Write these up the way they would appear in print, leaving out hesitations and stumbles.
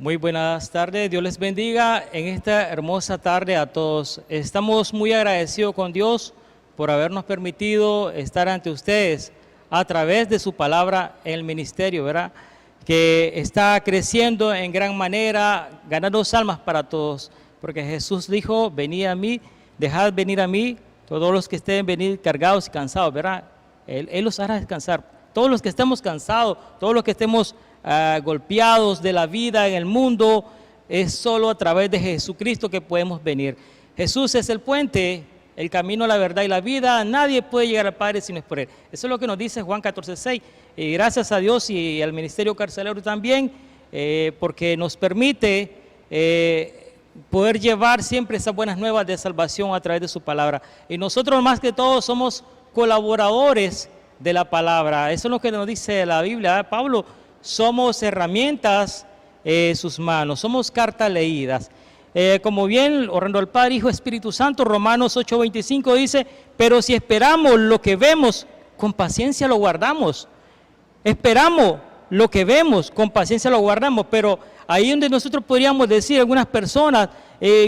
Muy buenas tardes, Dios les bendiga en esta hermosa tarde a todos. Estamos muy agradecidos con Dios por habernos permitido estar ante ustedes a través de su palabra en el ministerio, ¿verdad? Que está creciendo en gran manera, ganando almas para todos, porque Jesús dijo, venid a mí, dejad venir a mí, todos los que estén venir cargados y cansados, ¿verdad? Él los hará descansar. Todos los que estemos cansados, todos los que estemos golpeados de la vida en el mundo, es solo a través de Jesucristo que podemos venir. Jesús es el puente, el camino, la verdad y la vida. Nadie puede llegar al Padre si no es por Él. Eso es lo que nos dice Juan 14:6. Y gracias a Dios y al Ministerio Carcelero también, porque nos permite poder llevar siempre esas buenas nuevas de salvación a través de su palabra. Y nosotros más que todo somos colaboradores de la palabra. Eso es lo que nos dice la Biblia, ¿eh? Pablo, somos herramientas en sus manos, somos cartas leídas. Como bien, orando al Padre, Hijo, Espíritu Santo, Romanos 8:25 dice, pero si esperamos lo que vemos, con paciencia lo guardamos. Esperamos lo que vemos, con paciencia lo guardamos, pero ahí donde nosotros podríamos decir, algunas personas,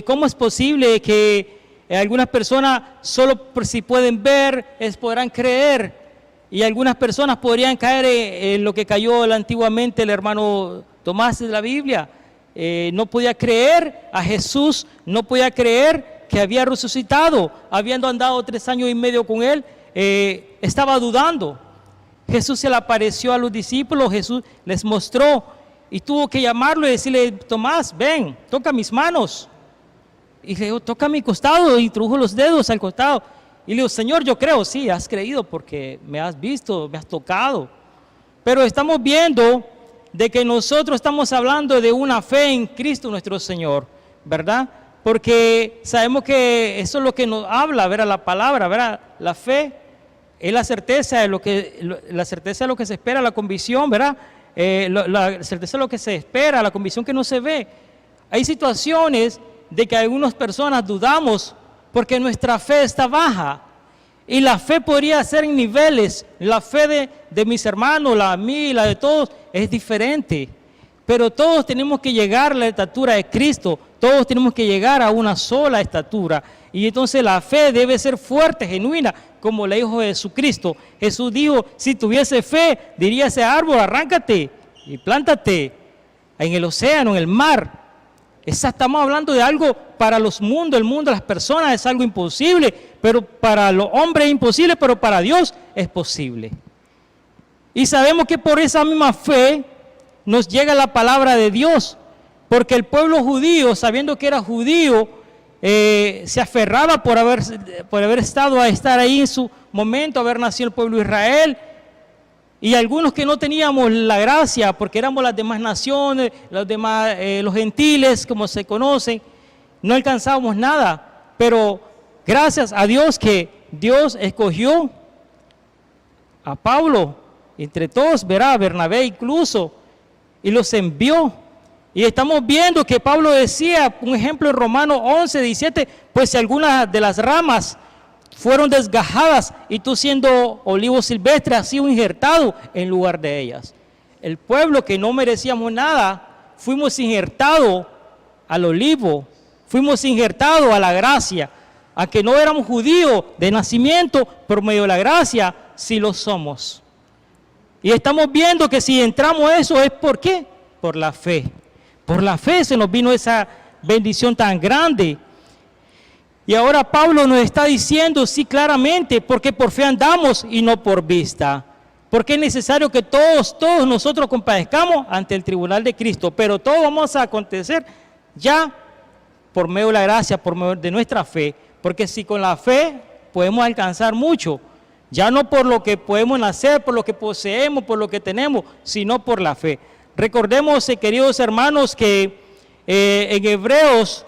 ¿cómo es posible que algunas personas solo por si pueden ver, podrán creer? Y algunas personas podrían caer en lo que cayó antiguamente el hermano Tomás de la Biblia. No podía creer a Jesús, no podía creer que había resucitado, habiendo andado 3 años y medio con él, estaba dudando. Jesús se le apareció a los discípulos, Jesús les mostró y tuvo que llamarlo y decirle, Tomás, ven, toca mis manos. Y le dijo, toca mi costado, y introdujo los dedos al costado. Y le digo, Señor, yo creo, sí, has creído porque me has visto, me has tocado. Pero estamos viendo de que nosotros estamos hablando de una fe en Cristo nuestro Señor, ¿verdad? Porque sabemos que eso es lo que nos habla, ¿verdad? La palabra, ¿verdad? La fe es la certeza de lo que se espera, la convicción, ¿verdad? La certeza de lo que se espera, la convicción que no se ve. Hay situaciones de que algunas personas dudamos porque nuestra fe está baja, y la fe podría ser en niveles. La fe de mis hermanos, la mía y la de todos es diferente, pero todos tenemos que llegar a la estatura de Cristo, todos tenemos que llegar a una sola estatura, y entonces la fe debe ser fuerte, genuina, como le dijo Jesucristo. Jesús dijo, si tuviese fe, diría a ese árbol, arráncate y plántate en el océano, en el mar. Estamos hablando de algo para los mundos, el mundo, las personas es algo imposible, pero para los hombres es imposible, pero para Dios es posible. Y sabemos que por esa misma fe nos llega la palabra de Dios, porque el pueblo judío, sabiendo que era judío, se aferraba por haber estado a estar ahí en su momento, haber nacido el pueblo de Israel. Y algunos que no teníamos la gracia, porque éramos las demás naciones, los gentiles, como se conocen, no alcanzábamos nada. Pero gracias a Dios que Dios escogió a Pablo, entre todos, verá, a Bernabé incluso, y los envió. Y estamos viendo que Pablo decía, un ejemplo en Romanos 11:17, pues si algunas de las ramas fueron desgajadas y tú siendo olivo silvestre has sido injertado en lugar de ellas. El pueblo que no merecíamos nada, fuimos injertados al olivo, fuimos injertados a la gracia, aunque no éramos judíos de nacimiento, por medio de la gracia sí lo somos. Y estamos viendo que si entramos a eso es ¿por qué? Por la fe. Por la fe se nos vino esa bendición tan grande. Y ahora Pablo nos está diciendo, sí, claramente, porque por fe andamos y no por vista. Porque es necesario que todos nosotros compadezcamos ante el tribunal de Cristo, pero todo vamos a acontecer ya por medio de la gracia, por medio de nuestra fe. Porque si con la fe podemos alcanzar mucho, ya no por lo que podemos hacer, por lo que poseemos, por lo que tenemos, sino por la fe. Recordemos, queridos hermanos, que en Hebreos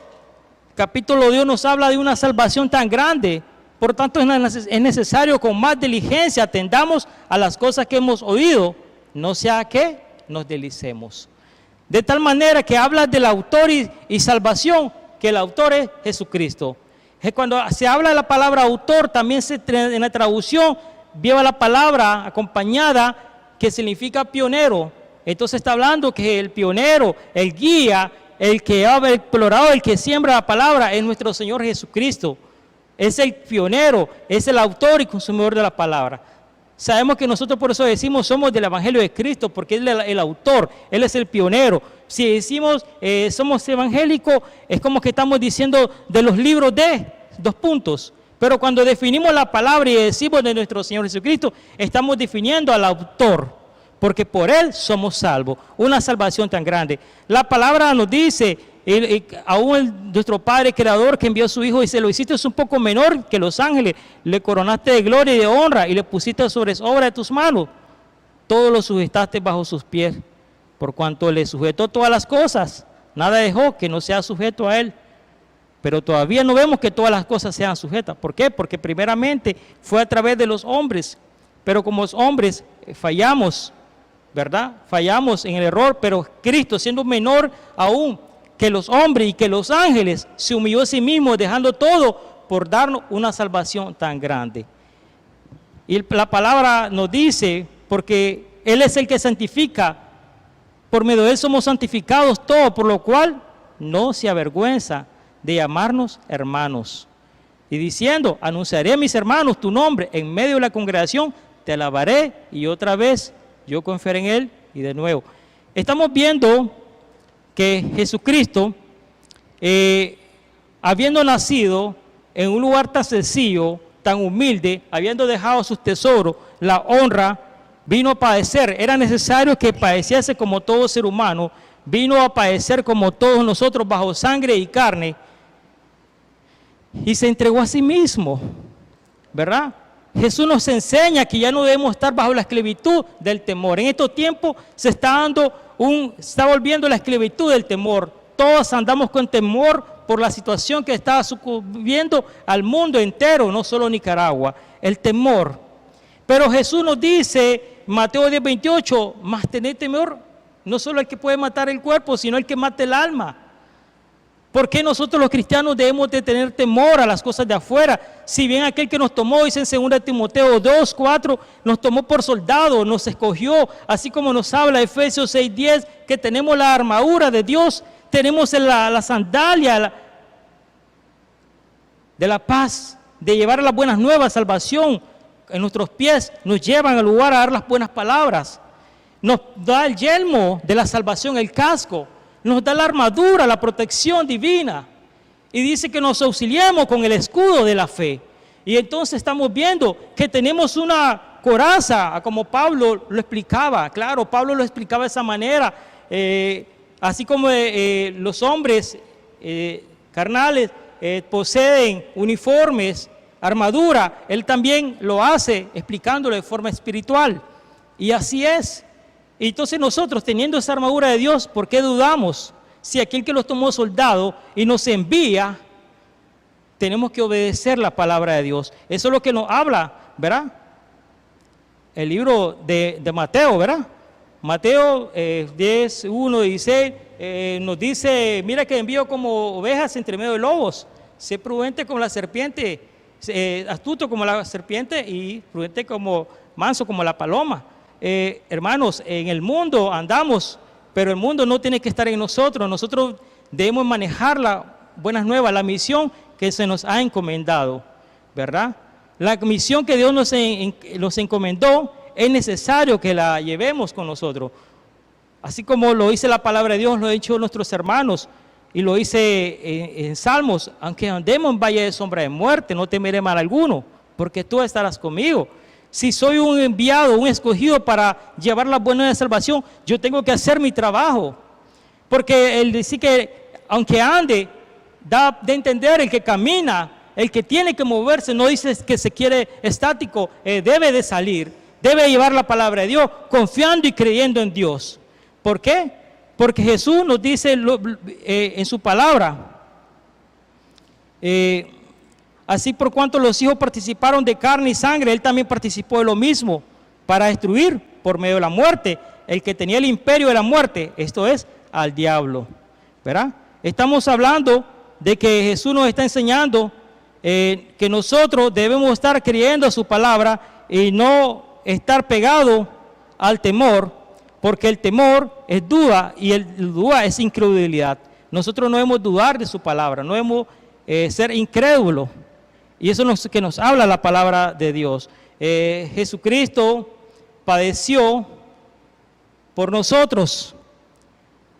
capítulo 2 nos habla de una salvación tan grande, por tanto es necesario con más diligencia atendamos a las cosas que hemos oído, no sea que nos deslicemos. De tal manera que habla del autor y salvación, que el autor es Jesucristo. Cuando se habla de la palabra autor, también en la traducción lleva la palabra acompañada que significa pionero, Entonces está hablando que el pionero, el guía, el que ha explorado, el que siembra la palabra es nuestro Señor Jesucristo. Es el pionero, es el autor y consumidor de la palabra. Sabemos que nosotros por eso decimos somos del Evangelio de Cristo, porque Él es el autor, Él es el pionero. Si decimos somos evangélicos, es como que estamos diciendo de los libros de 2 puntos. Pero cuando definimos la palabra y decimos de nuestro Señor Jesucristo, estamos definiendo al autor, porque por Él somos salvos. Una salvación tan grande. La palabra nos dice, aún nuestro Padre Creador que envió a su Hijo y se lo hiciste un poco menor que los ángeles, le coronaste de gloria y de honra y le pusiste sobre obra de tus manos. Todo lo sujetaste bajo sus pies, por cuanto le sujetó todas las cosas. Nada dejó que no sea sujeto a Él. Pero todavía no vemos que todas las cosas sean sujetas. ¿Por qué? Porque primeramente fue a través de los hombres. Pero como los hombres fallamos, ¿verdad? Fallamos en el error, pero Cristo, siendo menor aún que los hombres y que los ángeles, se humilló a sí mismo, dejando todo por darnos una salvación tan grande. Y la palabra nos dice, porque Él es el que santifica, por medio de Él somos santificados todos, por lo cual no se avergüenza de llamarnos hermanos. Y diciendo, anunciaré a mis hermanos tu nombre en medio de la congregación, te alabaré, y otra vez yo confiaré en Él, y de nuevo. Estamos viendo que Jesucristo, habiendo nacido en un lugar tan sencillo, tan humilde, habiendo dejado sus tesoros, la honra, vino a padecer. Era necesario que padeciese como todo ser humano, vino a padecer como todos nosotros bajo sangre y carne, y se entregó a sí mismo, ¿verdad? Jesús nos enseña que ya no debemos estar bajo la esclavitud del temor. En estos tiempos se está volviendo la esclavitud del temor. Todos andamos con temor por la situación que está sucumbiendo al mundo entero, no solo Nicaragua, el temor. Pero Jesús nos dice, Mateo 10:28, más tened temor, no solo el que puede matar el cuerpo, sino el que mata el alma. ¿Por qué nosotros los cristianos debemos de tener temor a las cosas de afuera? Si bien aquel que nos tomó, dice en 2 Timoteo 2:4, nos tomó por soldados, nos escogió, así como nos habla Efesios 6:10, que tenemos la armadura de Dios, tenemos la sandalia de la paz, de llevar las buenas nuevas, salvación en nuestros pies, nos llevan al lugar a dar las buenas palabras. Nos da el yelmo de la salvación, el casco. Nos da la armadura, la protección divina. Y dice que nos auxiliemos con el escudo de la fe. Y entonces estamos viendo que tenemos una coraza, como Pablo lo explicaba. Claro, Pablo lo explicaba de esa manera. Así como los hombres carnales poseen uniformes, armadura, él también lo hace explicándolo de forma espiritual. Y así es. Y entonces nosotros, teniendo esa armadura de Dios, ¿por qué dudamos? Si aquel que los tomó soldado y nos envía, tenemos que obedecer la palabra de Dios. Eso es lo que nos habla, ¿verdad? El libro de Mateo, ¿verdad? Mateo 10:1-16 nos dice, mira que envío como ovejas entre medio de lobos. Sé prudente como la serpiente, astuto como la serpiente y prudente como manso como la paloma. Hermanos, en el mundo andamos, pero el mundo no tiene que estar en nosotros. Nosotros debemos manejar las buenas nuevas, la misión que se nos ha encomendado, ¿verdad? La misión que Dios nos encomendó, es necesario que la llevemos con nosotros. Así como lo dice la palabra de Dios, lo han dicho nuestros hermanos, y lo dice en Salmos, aunque andemos en valle de sombra de muerte, no temeré mal alguno, porque tú estarás conmigo. Si soy un enviado, un escogido para llevar la buena de salvación, yo tengo que hacer mi trabajo. Porque el decir que, aunque ande, da de entender el que camina, el que tiene que moverse, no dice que se quiere estático, debe de salir, debe llevar la palabra de Dios, confiando y creyendo en Dios. ¿Por qué? Porque Jesús nos dice en su palabra, así por cuanto los hijos participaron de carne y sangre, Él también participó de lo mismo, para destruir por medio de la muerte, el que tenía el imperio de la muerte, esto es, al diablo, ¿verdad? Estamos hablando de que Jesús nos está enseñando que nosotros debemos estar creyendo a su palabra y no estar pegados al temor, porque el temor es duda y el duda es incredulidad. Nosotros no debemos dudar de su palabra, no debemos ser incrédulos. Y eso es lo que nos habla la palabra de Dios. Jesucristo padeció por nosotros,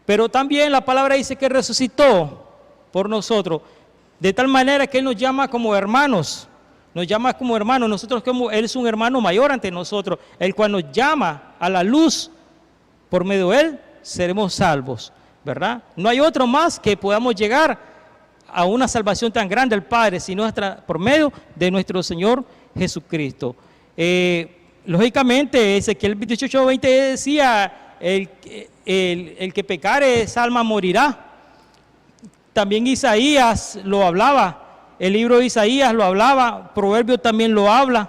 pero también la palabra dice que resucitó por nosotros, de tal manera que Él nos llama como hermanos, nosotros como Él es un hermano mayor ante nosotros, el cual nos llama a la luz, por medio de Él seremos salvos, ¿verdad? No hay otro más que podamos llegar a una salvación tan grande al Padre, sino por medio de nuestro Señor Jesucristo. Lógicamente, Ezequiel 28:20 decía, el que pecare, esa alma morirá. También Isaías lo hablaba, el libro de Isaías lo hablaba, Proverbios también lo habla,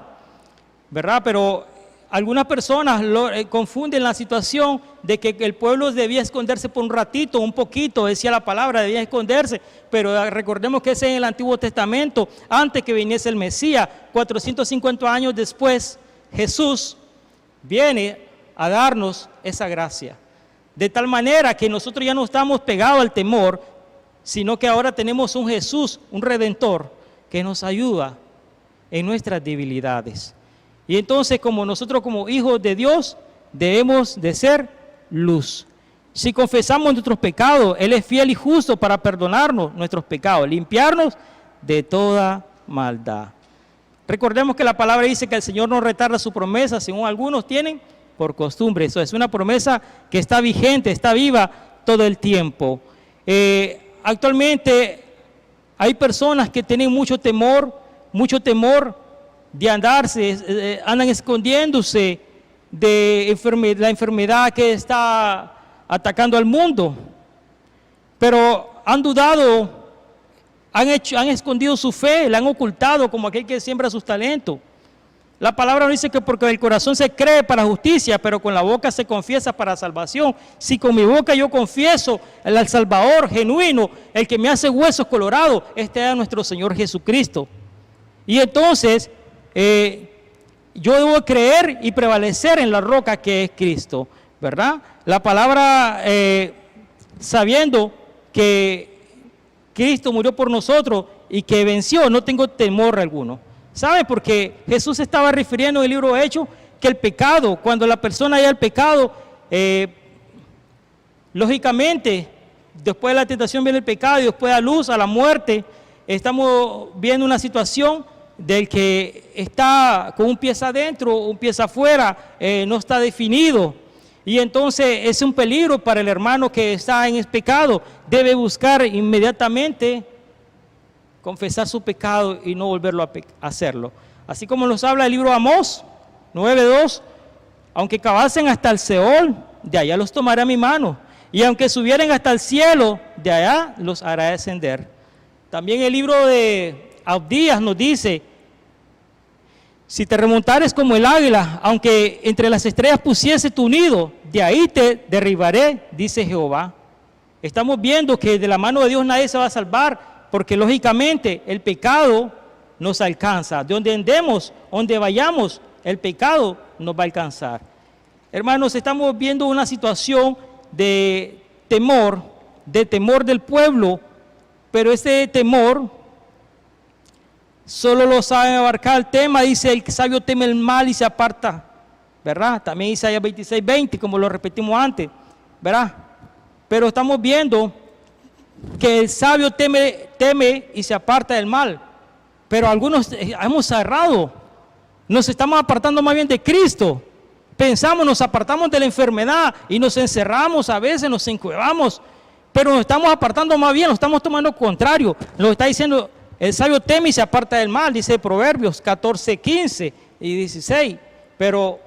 ¿verdad? Pero algunas personas confunden la situación de que el pueblo debía esconderse por un ratito, un poquito, decía la palabra, debía esconderse, pero recordemos que ese es en el Antiguo Testamento, antes que viniese el Mesías. 450 años después, Jesús viene a darnos esa gracia, de tal manera que nosotros ya no estamos pegados al temor, sino que ahora tenemos un Jesús, un Redentor, que nos ayuda en nuestras debilidades. Y entonces, como nosotros como hijos de Dios, debemos de ser luz. Si confesamos nuestros pecados, Él es fiel y justo para perdonarnos nuestros pecados, limpiarnos de toda maldad. Recordemos que la palabra dice que el Señor no retarda su promesa, según algunos tienen por costumbre. Eso es una promesa que está vigente, está viva todo el tiempo. Actualmente hay personas que tienen mucho temor de andarse, andan escondiéndose de la enfermedad que está atacando al mundo, pero han dudado, han escondido su fe, la han ocultado como aquel que siembra sus talentos. La palabra nos dice que porque el corazón se cree para justicia, pero con la boca se confiesa para salvación. Si con mi boca yo confieso al Salvador genuino, el que me hace huesos colorados, este es nuestro Señor Jesucristo. Y entonces yo debo creer y prevalecer en la roca que es Cristo, ¿verdad? La palabra, sabiendo que Cristo murió por nosotros y que venció, no tengo temor alguno. ¿Sabe? Porque Jesús estaba refiriendo en el libro de Hechos que el pecado, cuando la persona haya el pecado, lógicamente, después de la tentación viene el pecado y después la luz, a la muerte. Estamos viendo una situación del que está con un pie adentro, un pie afuera, no está definido. Y entonces es un peligro para el hermano que está en el pecado. Debe buscar inmediatamente confesar su pecado y no volverlo a hacerlo. Así como nos habla el libro de Amós 9:2, aunque cavasen hasta el Seol, de allá los tomaré a mi mano, y aunque subieren hasta el cielo, de allá los hará descender. También el libro de Abdías nos dice, si te remontares como el águila, aunque entre las estrellas pusiese tu nido, de ahí te derribaré, dice Jehová. Estamos viendo que de la mano de Dios nadie se va a salvar, porque lógicamente el pecado nos alcanza. De donde andemos, donde vayamos, el pecado nos va a alcanzar. Hermanos, estamos viendo una situación de temor del pueblo, pero ese temor solo lo saben abarcar el tema. Dice, el sabio teme el mal y se aparta, ¿verdad? También Isaías 26:20, como lo repetimos antes, ¿verdad? Pero estamos viendo que el sabio teme y se aparta del mal, pero algunos hemos cerrado, nos estamos apartando más bien de Cristo. Pensamos, nos apartamos de la enfermedad y nos encerramos, a veces nos encuevamos, pero nos estamos apartando más bien, nos estamos tomando contrario. Nos está diciendo, el sabio teme y se aparta del mal, dice Proverbios 14:15 y 16. Pero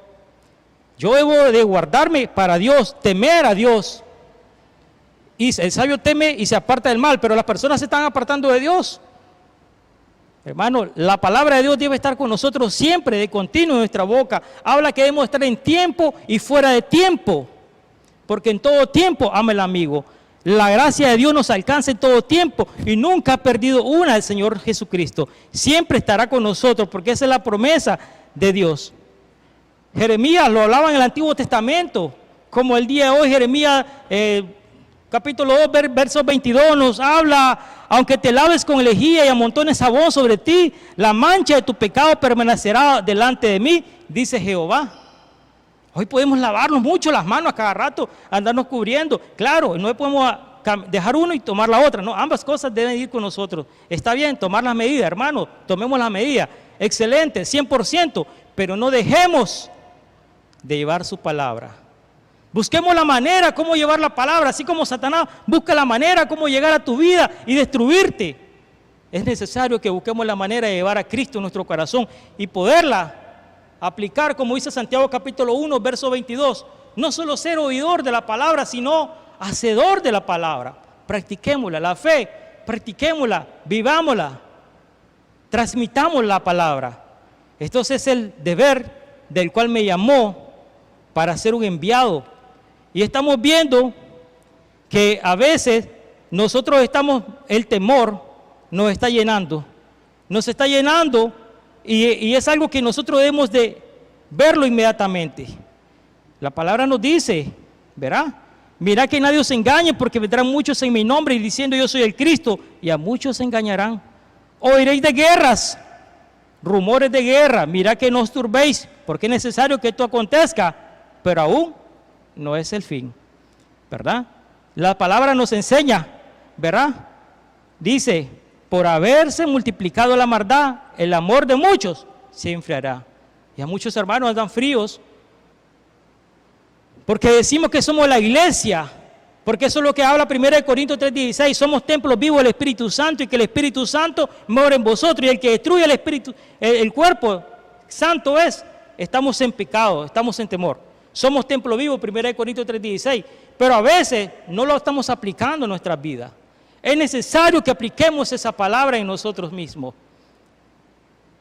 yo debo de guardarme para Dios, temer a Dios. Y el sabio teme y se aparta del mal, pero las personas se están apartando de Dios. Hermano, la palabra de Dios debe estar con nosotros siempre, de continuo en nuestra boca. Habla que debemos estar en tiempo y fuera de tiempo, porque en todo tiempo ama el amigo. La gracia de Dios nos alcanza en todo tiempo y nunca ha perdido una el Señor Jesucristo. Siempre estará con nosotros, porque esa es la promesa de Dios. Jeremías lo hablaba en el Antiguo Testamento, Como el día de hoy, Jeremías capítulo 2, verso 22 nos habla: aunque te laves con lejía y amontones jabón sobre ti, la mancha de tu pecado permanecerá delante de mí, dice Jehová. Hoy podemos lavarnos mucho las manos a cada rato, andarnos cubriendo. Claro, no podemos dejar uno y tomar la otra, no, ambas cosas deben ir con nosotros. Está bien tomar las medidas, hermano, tomemos las medidas, excelente, 100%, pero no dejemos de llevar su palabra. Busquemos la manera cómo llevar la palabra, así como Satanás busca la manera cómo llegar a tu vida y destruirte. Es necesario que busquemos la manera de llevar a Cristo en nuestro corazón y poderla aplicar, como dice Santiago capítulo 1, verso 22. No solo ser oidor de la palabra, sino hacedor de la palabra. Practiquémosla, la fe, practiquémosla, vivámosla, transmitamos la palabra. Entonces es el deber del cual me llamó para ser un enviado. Y estamos viendo que a veces nosotros el temor nos está llenando y es algo que nosotros debemos de verlo inmediatamente. La palabra nos dice, ¿verdad? Mirad que nadie os engañe, porque vendrán muchos en mi nombre y diciendo yo soy el Cristo, y a muchos se engañarán. Oiréis de guerras, rumores de guerra, mirad que no os turbéis, porque es necesario que esto acontezca, pero aún no es el fin, ¿verdad? La palabra nos enseña, ¿verdad? Dice: por haberse multiplicado la maldad, el amor de muchos se enfriará. Y a muchos hermanos andan fríos, porque decimos que somos la iglesia, porque eso es lo que habla 1 Corintios 3:16, somos templos vivos del Espíritu Santo y que el Espíritu Santo mora en vosotros, y el que destruye el cuerpo santo estamos en pecado, estamos en temor. Somos templo vivo, 1 Corintios 3:16, pero a veces no lo estamos aplicando en nuestras vidas. Es necesario que apliquemos esa palabra en nosotros mismos.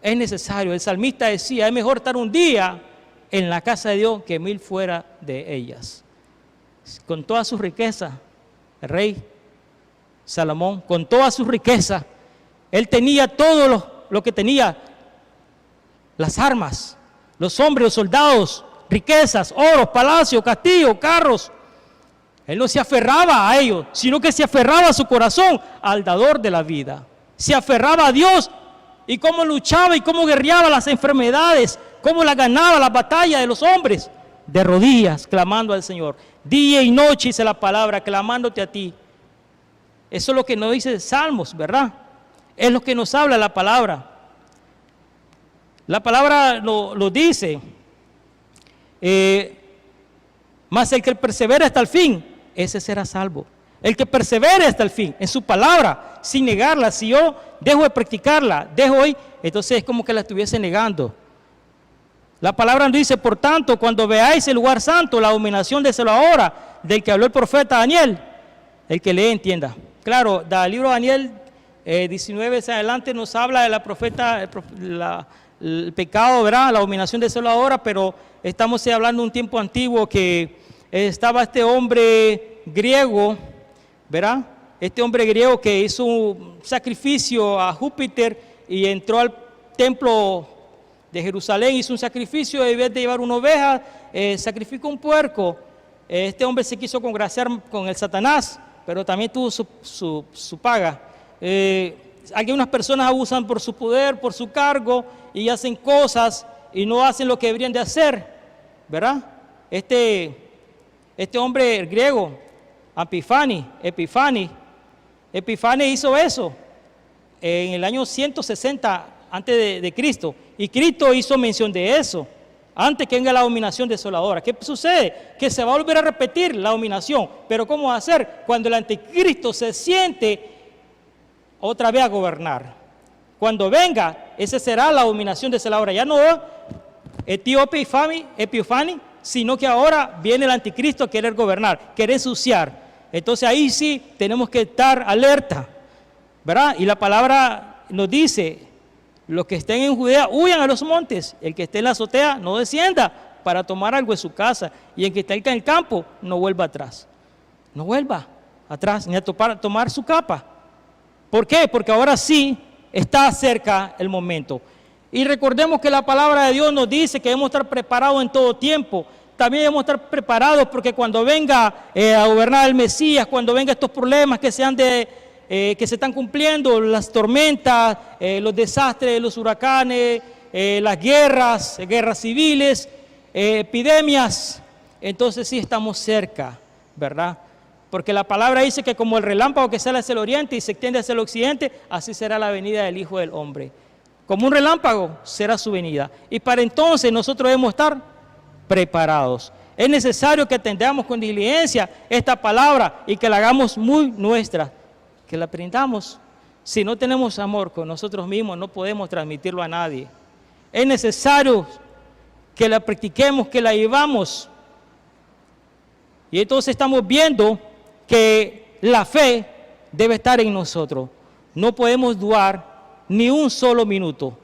Es necesario. El salmista decía: es mejor estar un día en la casa de Dios que 1000 fuera de ellas. Con toda su riqueza, el rey Salomón, con toda su riqueza, él tenía todo lo que tenía: las armas, los hombres, los soldados, riquezas, oros, palacios, castillos, carros. Él no se aferraba a ellos, sino que se aferraba a su corazón, al dador de la vida. Se aferraba a Dios y cómo luchaba y cómo guerreaba las enfermedades, cómo la ganaba la batalla de los hombres, de rodillas, clamando al Señor. Día y noche, dice la palabra, clamándote a ti. Eso es lo que nos dice Salmos, ¿verdad? Es lo que nos habla la palabra. La palabra lo dice. Mas el que persevera hasta el fin, ese será salvo. El que persevere hasta el fin en su palabra, sin negarla. Si yo dejo de practicarla, dejo hoy, entonces es como que la estuviese negando. La palabra nos dice: por tanto, cuando veáis el lugar santo, la abominación de celo ahora, del que habló el profeta Daniel, el que lee entienda. Claro, del libro de Daniel 19 hacia adelante nos habla de la profeta, el pecado, ¿verdad? La abominación de celo ahora, pero estamos hablando de un tiempo antiguo que estaba este hombre griego, ¿verdad? Este hombre griego que hizo un sacrificio a Júpiter y entró al templo de Jerusalén, hizo un sacrificio, en vez de llevar una oveja, sacrificó un puerco. Este hombre se quiso congraciar con el Satanás, pero también tuvo su paga. Algunas personas abusan por su poder, por su cargo, y hacen cosas y no hacen lo que deberían de hacer, ¿verdad? Este hombre griego, Epifani hizo eso en el año 160 antes de Cristo, y Cristo hizo mención de eso antes que venga la abominación desoladora. ¿Qué sucede? Que se va a volver a repetir la abominación, pero ¿cómo va a ser? Cuando el anticristo se siente otra vez a gobernar. Cuando venga, esa será la abominación desoladora. Ya no Epifani, sino que ahora viene el anticristo a querer gobernar, querer ensuciar. Entonces ahí sí tenemos que estar alerta, ¿verdad? Y la palabra nos dice: los que estén en Judea huyan a los montes, el que esté en la azotea no descienda para tomar algo en su casa, y el que esté en el campo no vuelva atrás, ni a tomar su capa. ¿Por qué? Porque ahora sí está cerca el momento. Y recordemos que la palabra de Dios nos dice que debemos estar preparados en todo tiempo, también debemos estar preparados porque cuando venga a gobernar el Mesías, cuando venga estos problemas que que se están cumpliendo, las tormentas, los desastres, los huracanes, las guerras civiles, epidemias, entonces sí estamos cerca, ¿verdad? Porque la palabra dice que como el relámpago que sale hacia el oriente y se extiende hacia el occidente, así será la venida del Hijo del Hombre. Como un relámpago será su venida. Y para entonces nosotros debemos estar preparados. Es necesario que atendamos con diligencia esta palabra y que la hagamos muy nuestra, que la aprendamos. Si no tenemos amor con nosotros mismos, no podemos transmitirlo a nadie. Es necesario que la practiquemos, que la vivamos. Y entonces estamos viendo que la fe debe estar en nosotros. No podemos dudar ni un solo minuto,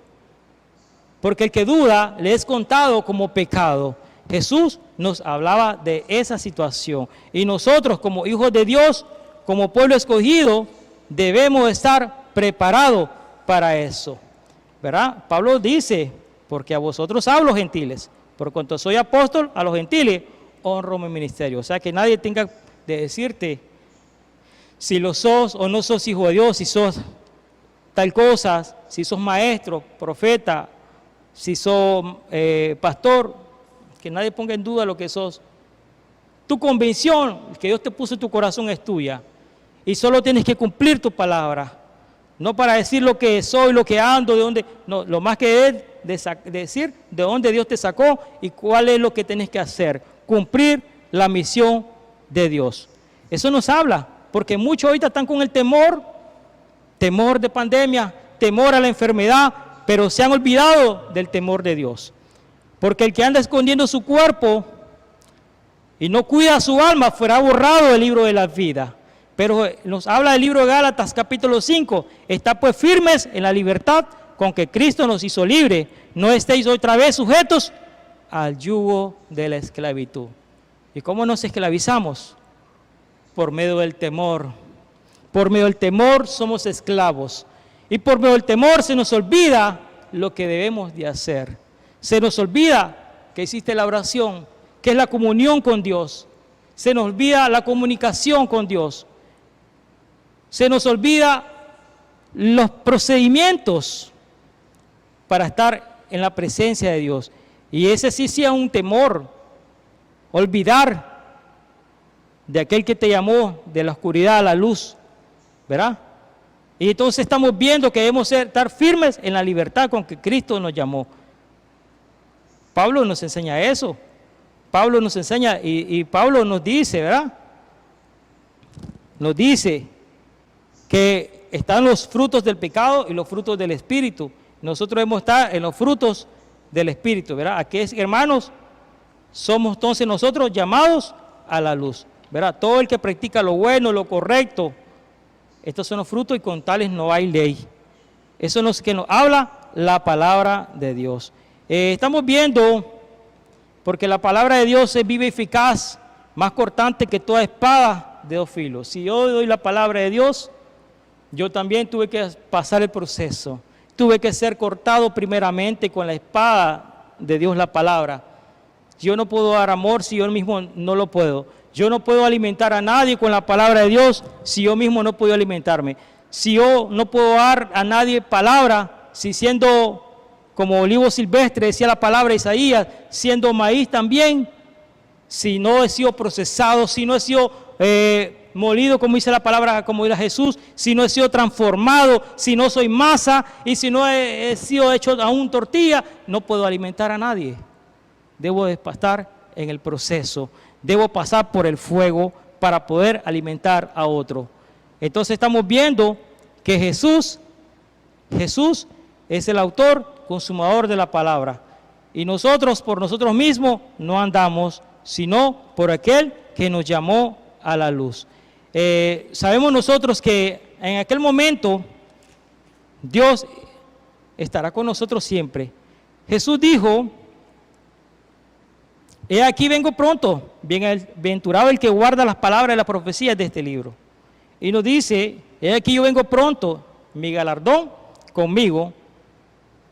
porque el que duda le es contado como pecado. Jesús nos hablaba de esa situación y nosotros como hijos de Dios, como pueblo escogido, debemos estar preparados para eso, ¿verdad? Pablo dice, porque a vosotros hablo gentiles, por cuanto soy apóstol a los gentiles, honro mi ministerio. O sea, que nadie tenga de decirte si lo sos o no sos hijo de Dios, si sos tal cosa, si sos maestro, profeta, si sos pastor, que nadie ponga en duda lo que sos. Tu convicción que Dios te puso en tu corazón es tuya y solo tienes que cumplir tu palabra, no para decir lo que soy, lo que ando, de dónde, no, lo más que es decir de dónde Dios te sacó y cuál es lo que tienes que hacer, cumplir la misión de Dios. Eso nos habla, porque muchos ahorita están con el temor de pandemia, temor a la enfermedad, pero se han olvidado del temor de Dios. Porque el que anda escondiendo su cuerpo y no cuida su alma, fuera borrado del libro de la vida. Pero nos habla del libro de Gálatas, capítulo 5, está pues firmes en la libertad con que Cristo nos hizo libre, no estéis otra vez sujetos al yugo de la esclavitud. ¿Y cómo nos esclavizamos? Por medio del temor. Por medio del temor somos esclavos. Y por medio del temor se nos olvida lo que debemos de hacer. Se nos olvida que existe la oración, que es la comunión con Dios. Se nos olvida la comunicación con Dios. Se nos olvida los procedimientos para estar en la presencia de Dios. Y ese sí es un temor, olvidar de aquel que te llamó de la oscuridad a la luz, ¿verdad? Y entonces estamos viendo que debemos estar firmes en la libertad con que Cristo nos llamó. Pablo nos enseña eso. Pablo nos enseña y Pablo nos dice, ¿verdad? Nos dice que están los frutos del pecado y los frutos del Espíritu. Nosotros debemos estar en los frutos del Espíritu, ¿verdad? Aquí, hermanos, somos entonces nosotros llamados a la luz, ¿verdad? Todo el que practica lo bueno, lo correcto, estos son los frutos y con tales no hay ley. Eso es lo que nos habla la palabra de Dios. Estamos viendo, porque la palabra de Dios es viva y eficaz, más cortante que toda espada de dos filos. Si yo doy la palabra de Dios, yo también tuve que pasar el proceso. Tuve que ser cortado primeramente con la espada de Dios, la palabra. Yo no puedo dar amor si yo mismo no lo puedo. Yo no puedo alimentar a nadie con la palabra de Dios si yo mismo no puedo alimentarme. Si yo no puedo dar a nadie palabra, si siendo como olivo silvestre, decía la palabra de Isaías, siendo maíz también, si no he sido procesado, si no he sido molido, como dice la palabra, como dirá Jesús, si no he sido transformado, si no soy masa y si no he sido hecho aún tortilla, no puedo alimentar a nadie. Debo de estar en el proceso, debo pasar por el fuego para poder alimentar a otro. Entonces estamos viendo que Jesús es el autor, consumador de la palabra. Y nosotros, por nosotros mismos, no andamos, sino por aquel que nos llamó a la luz. Sabemos nosotros que en aquel momento Dios estará con nosotros siempre. Jesús dijo: he aquí vengo pronto, bienaventurado el que guarda las palabras de las profecías de este libro. Y nos dice: he aquí yo vengo pronto, mi galardón conmigo,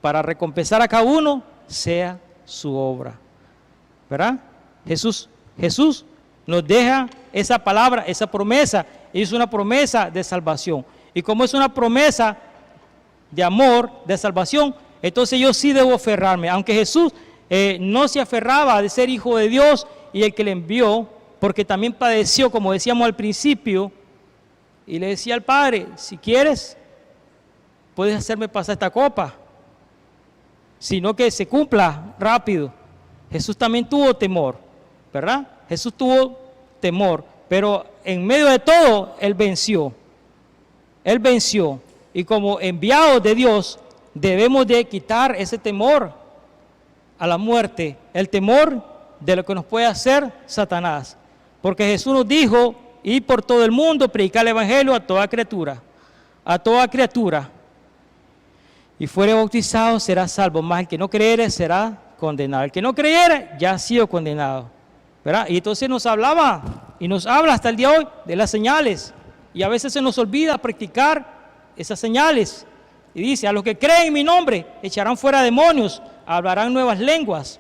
para recompensar a cada uno sea su obra. ¿Verdad? Jesús nos deja esa palabra, esa promesa, y es una promesa de salvación. Y como es una promesa de amor, de salvación, entonces yo sí debo aferrarme. Aunque Jesús no se aferraba de ser hijo de Dios y el que le envió, porque también padeció, como decíamos al principio, y le decía al Padre, si quieres, puedes hacerme pasar esta copa, sino que se cumpla rápido. Jesús también tuvo temor, ¿verdad? Jesús tuvo temor, pero en medio de todo, Él venció. Él venció. Y como enviados de Dios, debemos de quitar ese temor a la muerte, el temor de lo que nos puede hacer Satanás. Porque Jesús nos dijo, ir por todo el mundo, predicar el evangelio a toda criatura. A toda criatura. Y fuere bautizado será salvo, mas el que no creyere será condenado. El que no creyere ya ha sido condenado, ¿verdad? Y entonces nos hablaba y nos habla hasta el día de hoy de las señales. Y a veces se nos olvida practicar esas señales. Y dice, a los que creen en mi nombre echarán fuera demonios, hablarán nuevas lenguas,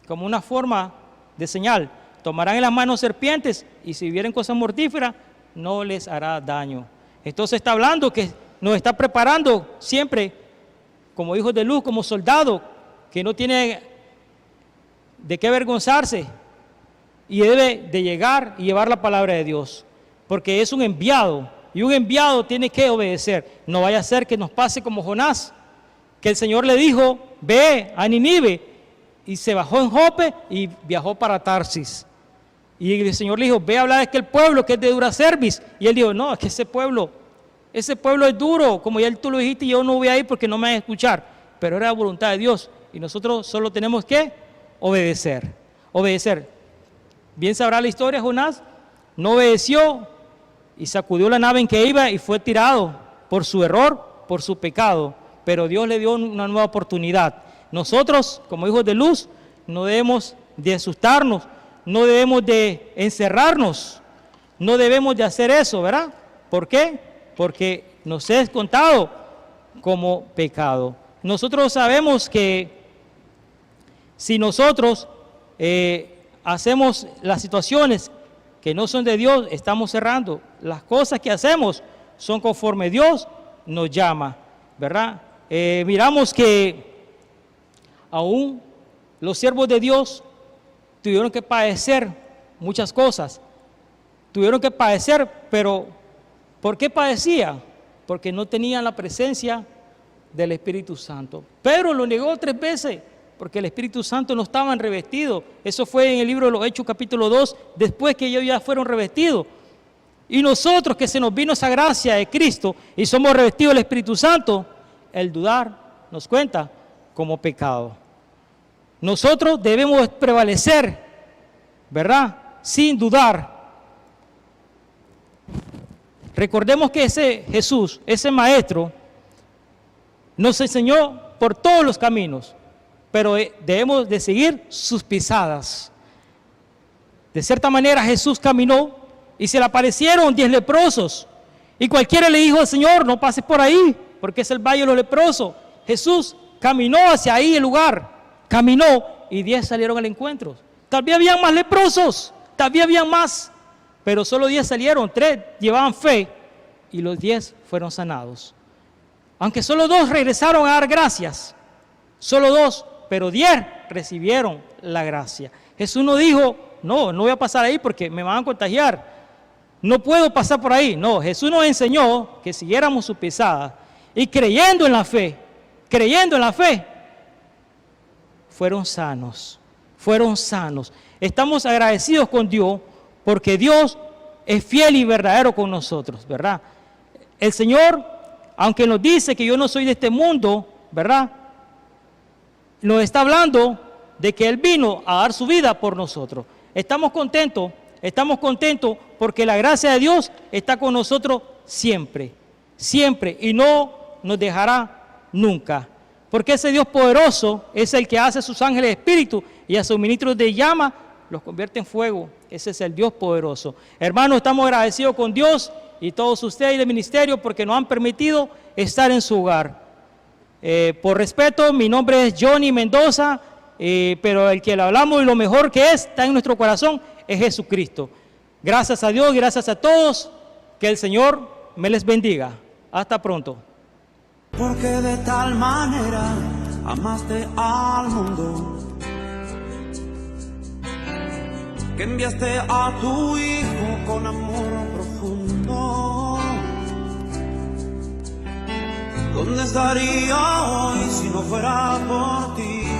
como una forma de señal. Tomarán en las manos serpientes y si vieren cosas mortíferas no les hará daño. Entonces está hablando que nos está preparando siempre como hijos de luz, como soldados, que no tiene de qué avergonzarse y debe de llegar y llevar la palabra de Dios, porque es un enviado y un enviado tiene que obedecer. No vaya a ser que nos pase como Jonás, que el Señor le dijo, ve a Nínive, y se bajó en Jope y viajó para Tarsis. Y el Señor le dijo, ve a hablar a aquel pueblo que es de dura cerviz. Y él dijo, no, es que ese pueblo es duro, como ya tú lo dijiste, yo no voy a ir porque no me van a escuchar. Pero era la voluntad de Dios y nosotros solo tenemos que obedecer. Obedecer. Bien sabrá la historia, Jonás no obedeció y sacudió la nave en que iba y fue tirado por su error, por su pecado. Pero Dios le dio una nueva oportunidad. Nosotros, como hijos de luz, no debemos de asustarnos, no debemos de encerrarnos, no debemos de hacer eso, ¿verdad? ¿Por qué? Porque nos es contado como pecado. Nosotros sabemos que si nosotros hacemos las situaciones que no son de Dios, estamos cerrando. Las cosas que hacemos son conforme Dios nos llama, ¿verdad? Miramos que aún los siervos de Dios tuvieron que padecer muchas cosas. Tuvieron que padecer, pero ¿por qué padecían? Porque no tenían la presencia del Espíritu Santo. Pedro lo negó 3 veces, porque el Espíritu Santo no estaban revestidos. Eso fue en el libro de los Hechos capítulo 2, después que ellos ya fueron revestidos. Y nosotros que se nos vino esa gracia de Cristo y somos revestidos del Espíritu Santo, el dudar nos cuenta como pecado. Nosotros debemos prevalecer, ¿verdad? Sin dudar. Recordemos que ese Jesús, ese Maestro, nos enseñó por todos los caminos, pero debemos de seguir sus pisadas. De cierta manera Jesús caminó y se le aparecieron 10 leprosos. Y cualquiera le dijo al Señor, no pases por ahí, porque es el valle de los leprosos. Jesús caminó hacia ahí el lugar, caminó y 10 salieron al encuentro. Tal vez habían más leprosos, tal vez habían más, pero solo 10 salieron, 3 llevaban fe y los 10 fueron sanados. Aunque solo 2 regresaron a dar gracias, solo 2, pero 10 recibieron la gracia. Jesús no dijo, no voy a pasar ahí porque me van a contagiar, no puedo pasar por ahí. No, Jesús nos enseñó que siguiéramos su pisada y creyendo en la fe, fueron sanos. Estamos agradecidos con Dios porque Dios es fiel y verdadero con nosotros, ¿verdad? El Señor, aunque nos dice que yo no soy de este mundo, ¿verdad? Nos está hablando de que Él vino a dar su vida por nosotros. Estamos contentos porque la gracia de Dios está con nosotros siempre, y no nos dejará nunca. Porque ese Dios poderoso es el que hace a sus ángeles espíritu y a sus ministros de llama los convierte en fuego. Ese es el Dios poderoso. Hermanos, estamos agradecidos con Dios y todos ustedes del ministerio porque nos han permitido estar en su hogar. Por respeto, mi nombre es Johnny Mendoza pero el que le hablamos y lo mejor que está en nuestro corazón es Jesucristo. Gracias a Dios y gracias a todos, que el Señor me les bendiga. Hasta pronto. Porque de tal manera amaste al mundo, que enviaste a tu Hijo con amor profundo. ¿Dónde estaría hoy si no fuera por ti?